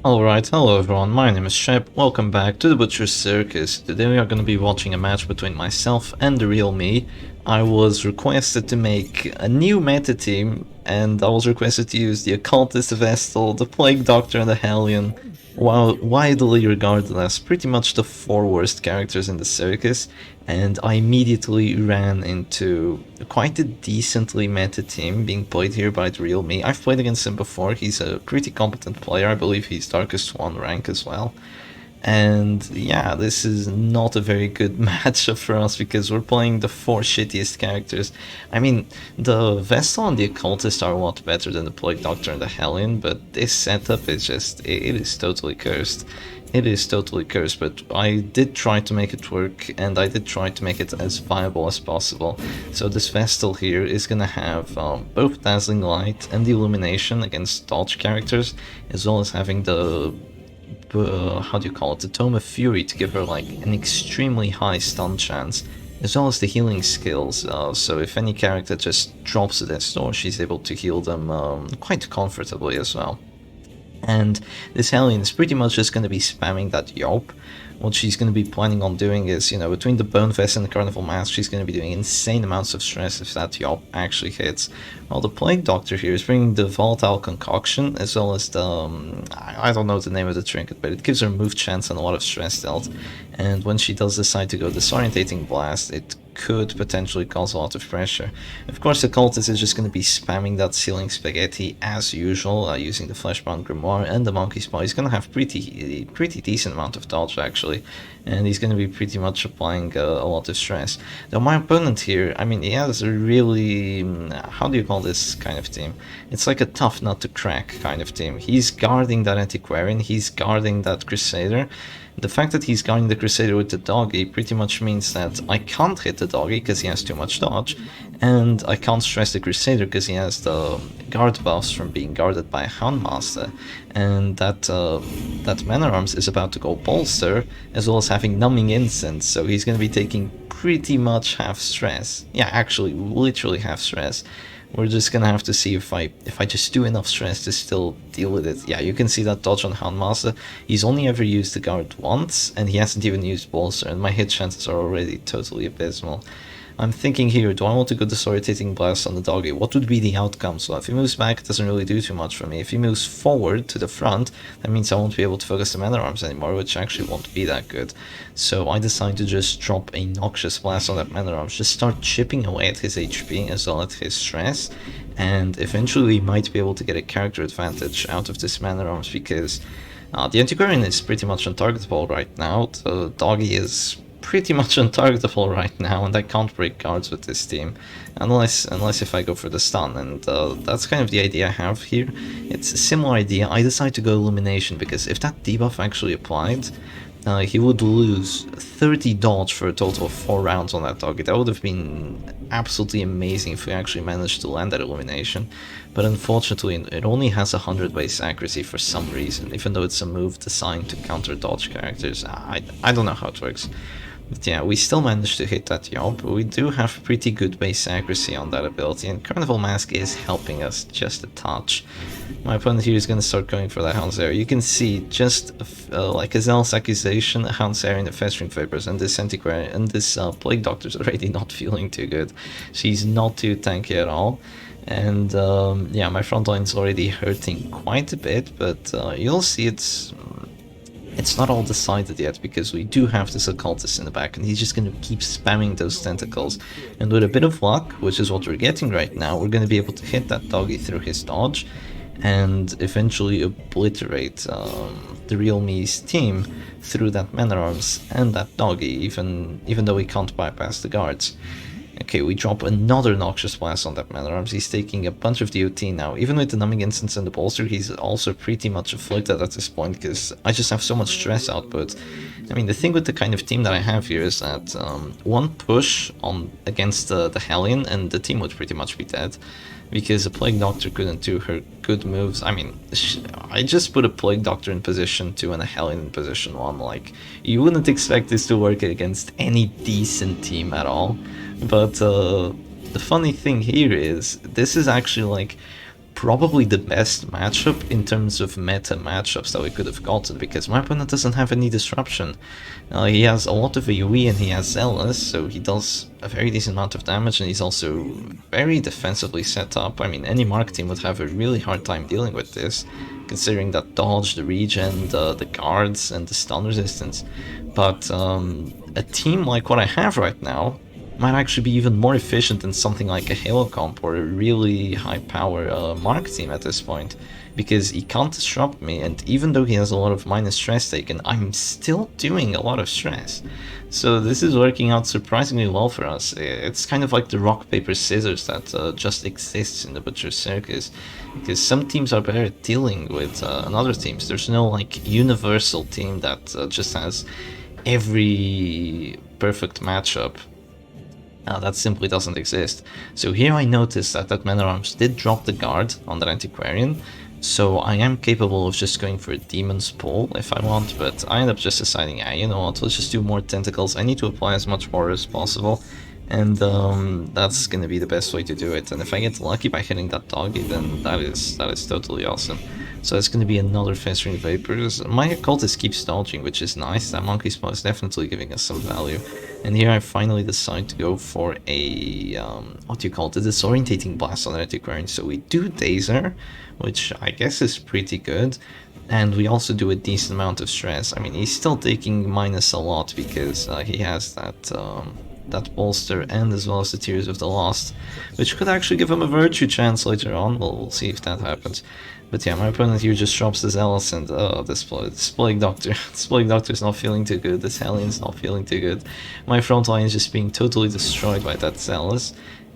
Alright, hello everyone, my name is Shep, welcome back to the Butcher's Circus. Today we are going to be watching a match between myself and TheRealMe. I was requested to make a new meta team, and I was requested to use the Occultist Vestal, the Plague Doctor, and the Hellion, while widely regarded as pretty much the four worst characters in the Circus, and I immediately ran into quite a decently meta team being played here by TheRealMe. I've played against him before, he's a pretty competent player, I believe he's Darkest 1 rank as well. And yeah, this is not a very good matchup for us because we're playing the four shittiest characters. I mean, the Vestal and the Occultist are a lot better than the Plague Doctor and the Hellion, but this setup is just, it is totally cursed. It is totally cursed, but I did try to make it work, and I did try to make it as viable as possible. So this Vestal here is gonna have both Dazzling Light and the Illumination against dodge characters, as well as having the how do you call it, the Tome of Fury to give her like an extremely high stun chance, as well as the healing skills, so if any character just drops a death door, she's able to heal them quite comfortably as well. And this Hellion is pretty much just going to be spamming that Yelp. What she's going to be planning on doing is, you know, between the Bone Vest and the Carnival Mask, she's going to be doing insane amounts of stress if that Yelp actually hits. While the Plague Doctor here is bringing the Volatile Concoction, as well as the, I don't know the name of the trinket, but it gives her move chance and a lot of stress dealt. And when she does decide to go Disorientating Blast, it could potentially cause a lot of pressure. Of course, the Cultist is just going to be spamming that Ceiling Spaghetti as usual, using the Fleshbound Grimoire, and the Monkey's Paw. He's going to have pretty decent amount of dodge actually, and he's going to be pretty much applying a lot of stress. Now my opponent here, I mean, he has a really, how do you call this kind of team? It's like a tough nut to crack kind of team. He's guarding that Antiquarian, he's guarding that Crusader. The fact that he's guarding the Crusader with the Doggy pretty much means that I can't hit the Doggy because he has too much dodge, and I can't stress the Crusader because he has the guard buffs from being guarded by a Houndmaster, and that Man-at-Arms is about to go Bolster, as well as having Numbing Incense, so he's going to be taking pretty much half stress. Yeah, actually, literally half stress. We're just gonna have to see if I just do enough stress to still deal with it. Yeah, you can see that dodge on Houndmaster. He's only ever used the guard once, and he hasn't even used Bolster, and my hit chances are already totally abysmal. I'm thinking here, do I want to go Disorientating Blast on the Doggy? What would be the outcome? So if he moves back, it doesn't really do too much for me. If he moves forward to the front, that means I won't be able to focus the Man-at-Arms anymore, which actually won't be that good. So I decide to just drop a Noxious Blast on that Man-at-Arms, just start chipping away at his HP as well as his stress, and eventually we might be able to get a character advantage out of this Man-at-Arms because the Antiquarian is pretty much untargetable right now. The Doggy is pretty much untargetable right now, and I can't break guards with this team unless if I go for the stun, and that's kind of the idea I have here. It's a similar idea. I decide to go Illumination because if that debuff actually applied, he would lose 30 dodge for a total of 4 rounds on that Doggy. That would have been absolutely amazing if we actually managed to land that Illumination, but unfortunately it only has 100 base accuracy for some reason, even though it's a move designed to counter dodge characters. I don't know how it works. But yeah, we still managed to hit that Yob. We do have pretty good base accuracy on that ability, and Carnival Mask is helping us just a touch. My opponent here is going to start going for that Houndsair. You can see just like a Zealous Accusation, a Houndsair in the Festering Vapors, and this Antiquarian and this Plague Doctor's already not feeling too good. She's not too tanky at all. And yeah, my frontline's already hurting quite a bit, but you'll see it's not all decided yet because we do have this Occultist in the back, and he's just going to keep spamming those tentacles, and with a bit of luck, which is what we're getting right now, we're going to be able to hit that Doggy through his dodge and eventually obliterate TheRealMe's team through that Man-at-Arms and that Doggy, even though we can't bypass the guards. Okay, we drop another Noxious Blast on that Man-at-Arms. He's taking a bunch of DOT now. Even with the Numbing Instance and the Bolster, he's also pretty much afflicted at this point because I just have so much stress output. I mean, the thing with the kind of team that I have here is that one push on against the Hellion and the team would pretty much be dead, because a Plague Doctor couldn't do her good moves. I mean, I just put a Plague Doctor in position 2 and a Hellion in position 1. Like, you wouldn't expect this to work against any decent team at all. But the funny thing here is, this is actually like probably the best matchup in terms of meta matchups that we could have gotten, because my opponent doesn't have any disruption. He has a lot of AoE and he has Zealous, so he does a very decent amount of damage, and he's also very defensively set up. I mean, any Mark team would have a really hard time dealing with this, considering that dodge, the regen, the guards, and the stun resistance. But a team like what I have right now might actually be even more efficient than something like a Halo comp or a really high power Mark team at this point, because he can't disrupt me, and even though he has a lot of minus stress taken, I'm still doing a lot of stress. So this is working out surprisingly well for us. It's kind of like the rock, paper, scissors that just exists in the Butcher Circus, because some teams are better at dealing with other teams. There's no like universal team that just has every perfect matchup. That simply doesn't exist. So here I noticed that that Man-at-Arms did drop the guard on that Antiquarian, so I am capable of just going for a Demon's Pull if I want, but I end up just deciding, yeah, you know what, let's just do more tentacles. I need to apply as much horror as possible, and that's gonna be the best way to do it. And if I get lucky by hitting that doggy, then that is totally awesome. So it's going to be another Festering Vapors. My Occultist keeps dodging, which is nice. That Monkey Spot is definitely giving us some value. And here I finally decide to go for a, what do you call it, a Disorientating Blast on the Antiquarian. So we do Dazer, which I guess is pretty good. And we also do a decent amount of stress. I mean, he's still taking minus a lot because he has that bolster, and as well as the Tears of the Lost, which could actually give him a virtue chance later on. We'll see if that happens. But yeah, my opponent here just drops this Zealous, and this Plague Doctor. This Plague Doctor is not feeling too good, this Hellion not feeling too good. My Frontline is just being totally destroyed by that Zealous.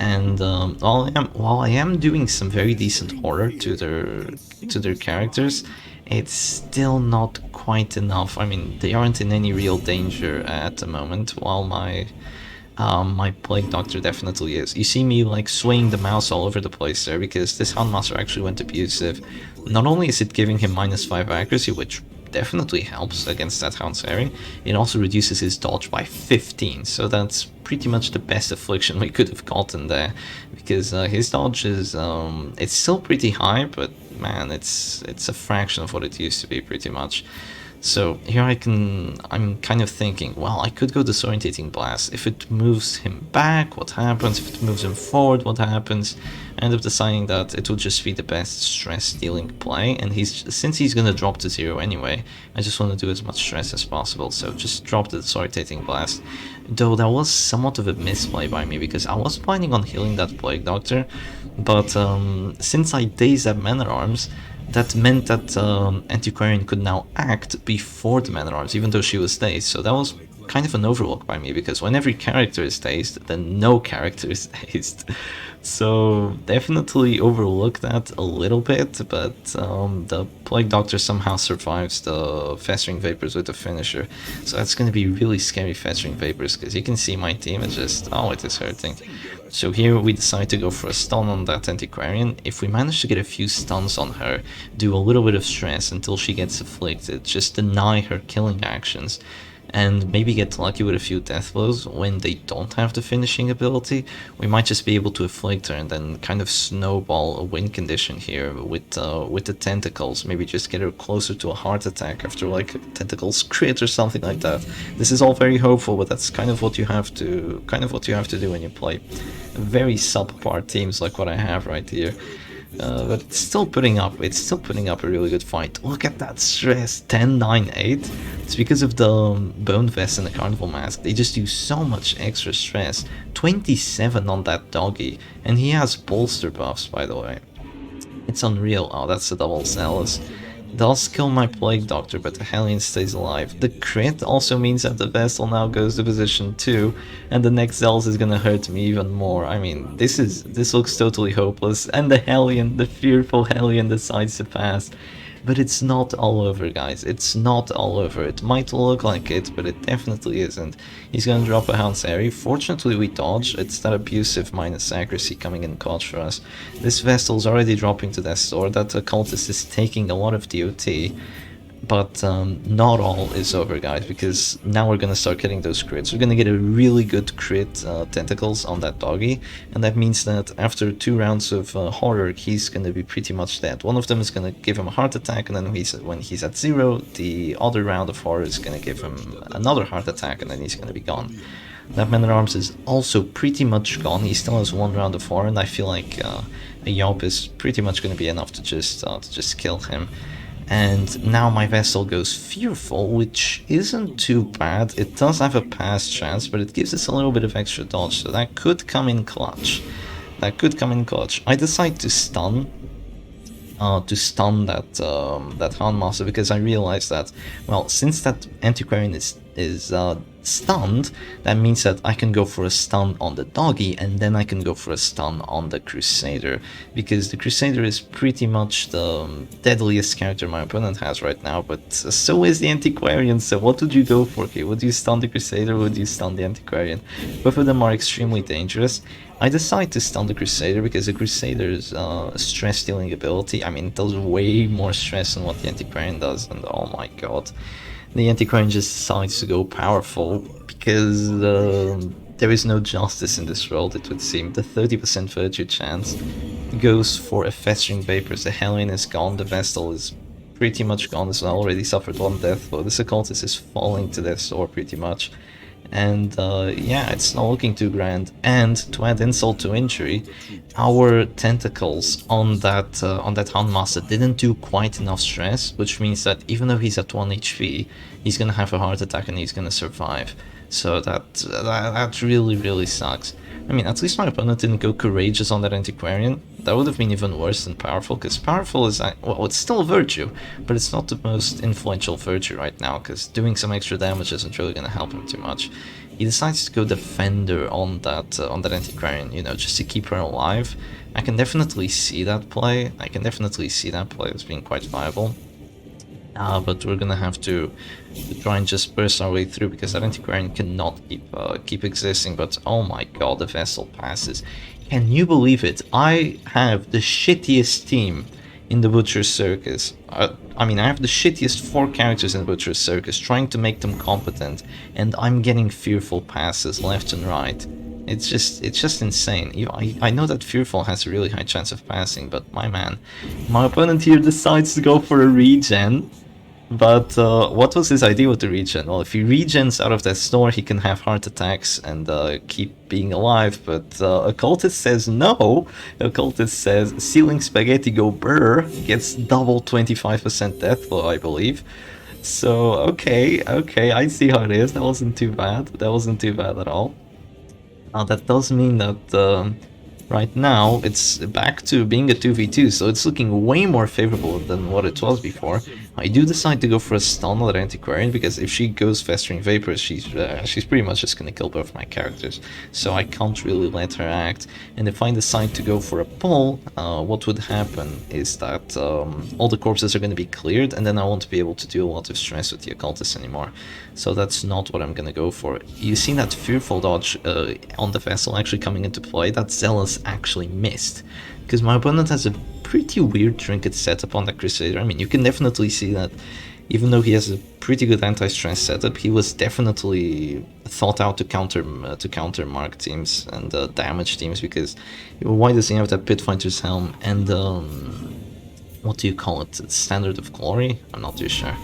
And while I am doing some very decent horror to their characters, it's still not quite enough. I mean, they aren't in any real danger at the moment, while my Plague Doctor definitely is. You see me like swaying the mouse all over the place there because this Houndmaster actually went abusive. Not only is it giving him -5 accuracy, which definitely helps against that Houndsary, it also reduces his dodge by 15, so that's pretty much the best affliction we could have gotten there, because his dodge is, it's still pretty high, but man, it's a fraction of what it used to be pretty much. So here I'm kind of thinking, well, I could go Disorientating Blast. If it moves him back, what happens? If it moves him forward, what happens? I end up deciding that it would just be the best stress-dealing play, and since he's gonna drop to 0 anyway, I just want to do as much stress as possible, so just drop the Disorientating Blast. Though that was somewhat of a misplay by me, because I was planning on healing that Plague Doctor, but since I dazed that Man-at-Arms, that meant that Antiquarian could now act before the Man-at-Arms, even though she was dazed. So that was kind of an overlook by me, because when every character is dazed, then no character is dazed. So definitely overlooked that a little bit, but the Plague Doctor somehow survives the Festering Vapors with the finisher. So that's going to be really scary Festering Vapors, because you can see my team is just, oh, it is hurting. So here we decide to go for a stun on that Antiquarian. If we manage to get a few stuns on her, do a little bit of stress until she gets afflicted, just deny her killing actions, and maybe get lucky with a few death blows when they don't have the finishing ability, we might just be able to afflict her and then kind of snowball a win condition here with the tentacles. Maybe just get her closer to a heart attack after like tentacles crit or something like that. This is all very hopeful, but that's kind of what you have to do when you play very subpar teams like what I have right here. But it's still putting up a really good fight. Look at that stress, 10, 9, 8. It's because of the Bone Vest and the Carnival Mask. They just do so much extra stress. 27 on that doggy, and he has bolster buffs, by the way. It's unreal. Oh, that's a double Zealous. Does kill my Plague Doctor, but the Hellion stays alive. The crit also means that the Vestal now goes to position 2, and the next Zealous is gonna hurt me even more. I mean, this looks totally hopeless, and the Hellion, the fearful Hellion, decides to pass. But it's not all over, guys. It's not all over. It might look like it, but it definitely isn't. He's gonna drop a Houndsary. Fortunately, we dodge. It's that abusive minus accuracy coming in clutch for us. This Vestal's already dropping to Death's Door. That Occultist is taking a lot of DOT. But not all is over, guys, because now we're gonna start getting those crits. We're gonna get a really good crit tentacles on that doggy, and that means that after 2 rounds of horror, he's gonna be pretty much dead. One of them is gonna give him a heart attack, and then when he's at 0, the other round of horror is gonna give him another heart attack, and then he's gonna be gone. That man-at-arms is also pretty much gone. He still has 1 round of horror, and I feel like a Yelp is pretty much gonna be enough to just kill him. And now my vessel goes fearful, which isn't too bad. It does have a pass chance, but it gives us a little bit of extra dodge, so that could come in clutch. I decide to stun that Houndmaster, because I realized that, well, since that Antiquarian is stunned, that means that I can go for a stun on the doggy, and then I can go for a stun on the Crusader, because the Crusader is pretty much the deadliest character my opponent has right now, but so is the Antiquarian. So what would you go for here? Would you stun the Crusader, or would you stun the Antiquarian? Both of them are extremely dangerous. I decide to stun the Crusader because the Crusader's stress dealing ability, I mean, it does way more stress than what the Antiquarian does, and oh my god. The Antiquarian just decides to go powerful because there is no justice in this world, it would seem. The 30% virtue chance goes for a Festering Vapors. The Hellion is gone, the Vestal is pretty much gone as well, already suffered 1 death blow. This Occultist is falling to death's door pretty much. And yeah, it's not looking too grand. And to add insult to injury, our tentacles on that Houndmaster didn't do quite enough stress, which means that even though he's at 1 HP, he's gonna have a heart attack and he's gonna survive. So that really sucks. I mean, at least my opponent didn't go courageous on that Antiquarian. That would have been even worse than powerful, because powerful is, well, it's still a virtue, but it's not the most influential virtue right now, because doing some extra damage isn't really going to help him too much. He decides to go Defender on that Antiquarian, you know, just to keep her alive. I can definitely see that play. As being quite viable. But we're gonna have to try and just burst our way through, because that Antiquarian cannot keep existing. But oh my god, the Vessel passes. Can you believe it? I have the shittiest team in the Butcher's Circus. I mean, I have the shittiest 4 characters in the Butcher's Circus, trying to make them competent, and I'm getting fearful passes left and right. It's just insane. I know that Fearful has a really high chance of passing, but my man, my opponent here decides to go for a regen. But what was his idea with the regen? Well, if he regens out of that store, he can have heart attacks and keep being alive. But Occultist says no. Occultist says Ceiling Spaghetti go brr, gets double 25% death blow, I believe. So okay, I see how it is. That wasn't too bad. At all. That does mean that right now it's back to being a 2v2, so it's looking way more favorable than what it was before. I do decide to go for a stun on that Antiquarian, because if she goes Festering Vapors, she's pretty much just gonna kill both my characters, so I can't really let her act. And if I decide to go for a pull, what would happen is that all the corpses are gonna be cleared, and then I won't be able to do a lot of stress with the Occultist anymore. So that's not what I'm gonna go for. You see that Fearful dodge on the Vessel actually coming into play? That Zealous actually missed, because my opponent has a pretty weird trinket setup on the Crusader. I mean, you can definitely see that even though he has a pretty good anti-stress setup, he was definitely thought out to counter mark teams and damage teams, because why does he have that Pitfighter's Helm and what do you call it, Standard of Glory? I'm not too sure.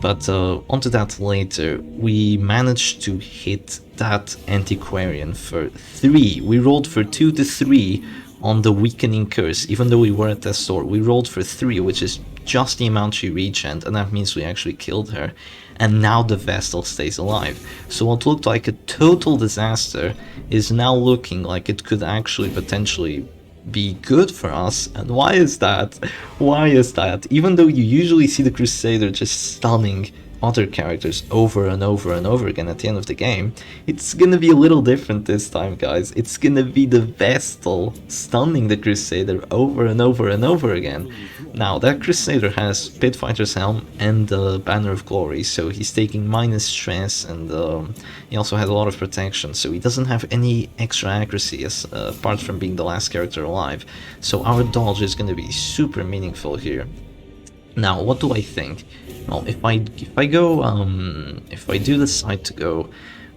But onto that later. We managed to hit that Antiquarian for 3. We rolled for 2 to 3 on the Weakening Curse, even though we were at that store. We rolled for 3, which is just the amount she regened, and that means we actually killed her. And now the Vestal stays alive. So what looked like a total disaster is now looking like it could actually potentially be good for us. And why is that? Even though you usually see the Crusader just stunning other characters over and over and over again at the end of the game, it's gonna be a little different this time, guys. It's gonna be the Vestal stunning the Crusader over and over and over again. Now, that Crusader has Pitfighter's Helm and the Banner of Glory, so he's taking minus stress, and he also has a lot of protection, so he doesn't have any extra accuracy apart from being the last character alive. So our dodge is gonna be super meaningful here. Now, what do I think? Well, if I do decide to go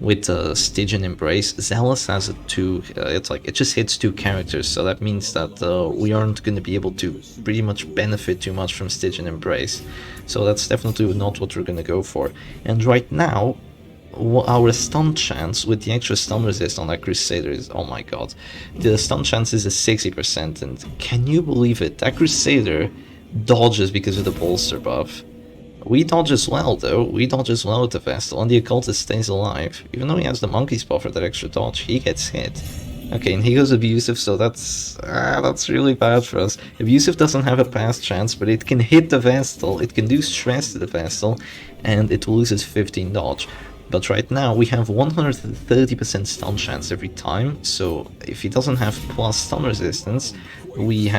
with Stygian Embrace, Zealous has a two. It's like it just hits two characters, so that means that we aren't going to be able to pretty much benefit too much from Stygian Embrace. So that's definitely not what we're going to go for. And right now, our stun chance with the extra stun resist on that Crusader is, oh my god, the stun chance is a 60%, and can you believe it? That Crusader dodges because of the bolster buff. We dodge as well, though. We dodge as well with the Vestal, and the Occultist stays alive. Even though he has the Monkey's Paw for that extra dodge, he gets hit. Okay, and he goes Abusive, so that's really bad for us. Abusive doesn't have a pass chance, but it can hit the Vestal, it can do stress to the Vestal, and it loses 15 dodge. But right now we have 130% stun chance every time, so if he doesn't have plus stun resistance, we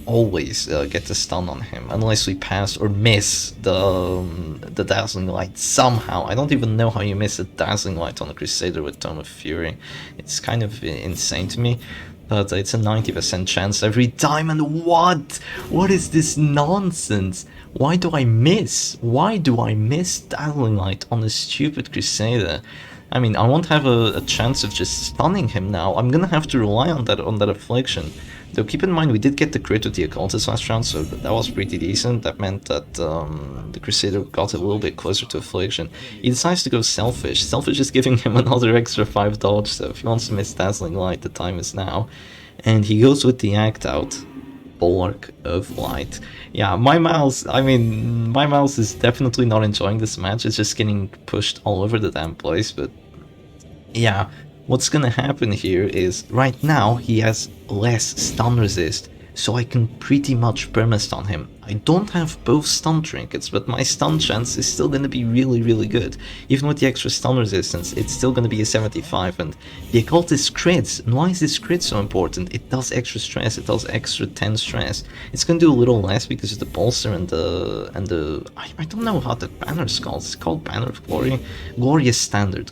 always get the stun on him, unless we pass or miss the Dazzling Light somehow. I don't even know how you miss a Dazzling Light on a Crusader with Tome of Fury. It's kind of insane to me. But it's a 90% chance every time, and what? What is this nonsense? Why do I miss? Why do I miss Dazzling Light on a stupid Crusader? I mean, I won't have a chance of just stunning him now. I'm gonna have to rely on that Affliction. Though keep in mind, we did get the crit with the Occultist last round, so that was pretty decent. That meant that the Crusader got a little bit closer to Affliction. He decides to go Selfish. Selfish is giving him another extra 5 dodge, so if he wants to miss Dazzling Light, the time is now. And he goes with the Act Out. Bulwark of Light. Yeah, my mouse is definitely not enjoying this match. It's just getting pushed all over the damn place, but yeah, what's gonna happen here is right now he has less stun resist, so I can pretty much perma-stun him. I don't have both stun trinkets, but my stun chance is still gonna be really good. Even with the extra stun resistance, it's still gonna be a 75, and the Occultist crits. And why is this crit so important? It does extra stress, it does extra 10 stress. It's gonna do a little less because of the bolster and the I don't know how the banner's called. It's called Banner of Glory? Glorious Standard,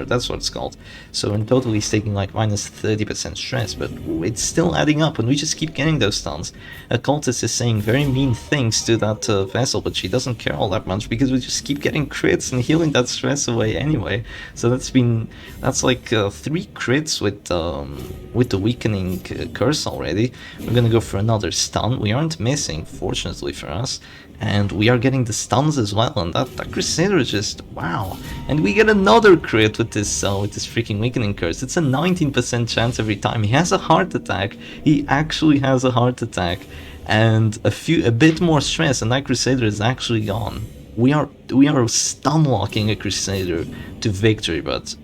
that's what it's called. So in total he's taking like minus 30% stress, but it's still adding up, and we just keep getting those stuns. Occultist is saying very mean things to that Vessel, but she doesn't care all that much because we just keep getting crits and healing that stress away anyway. So that's like 3 crits with the Weakening Curse already. We're gonna go for another stun. We aren't missing, fortunately for us, and we are getting the stuns as well, and that Crusader is just wow. And we get another crit with this freaking Weakening Curse. It's a 19% chance every time. He has a heart attack. He actually has a heart attack, and a bit more stress, and that Crusader is actually gone. We are stun locking a Crusader to victory, but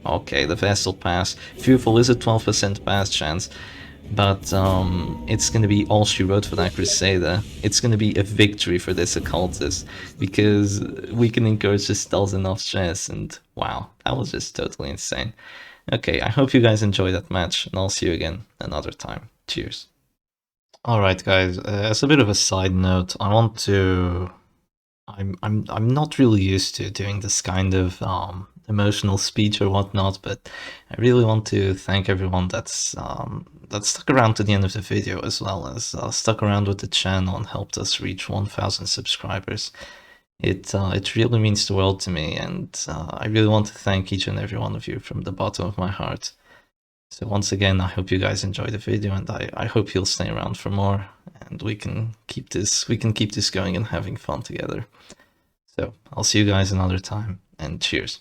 okay, the Vessel pass. Fearful is a 12% pass chance, but it's gonna be all she wrote for that Crusader. It's gonna be a victory for this Occultist, because Weakening Curse just does enough stress, and wow, that was just totally insane. Okay, I hope you guys enjoyed that match, and I'll see you again another time. Cheers. Alright guys, as a bit of a side note, I'm not really used to doing this kind of emotional speech or whatnot, but I really want to thank everyone that's stuck around to the end of the video, as well as stuck around with the channel and helped us reach 1,000 subscribers. It really means the world to me, and I really want to thank each and every one of you from the bottom of my heart. So once again, I hope you guys enjoyed the video, and I hope you'll stay around for more, and we can keep this going and having fun together. So I'll see you guys another time, and cheers.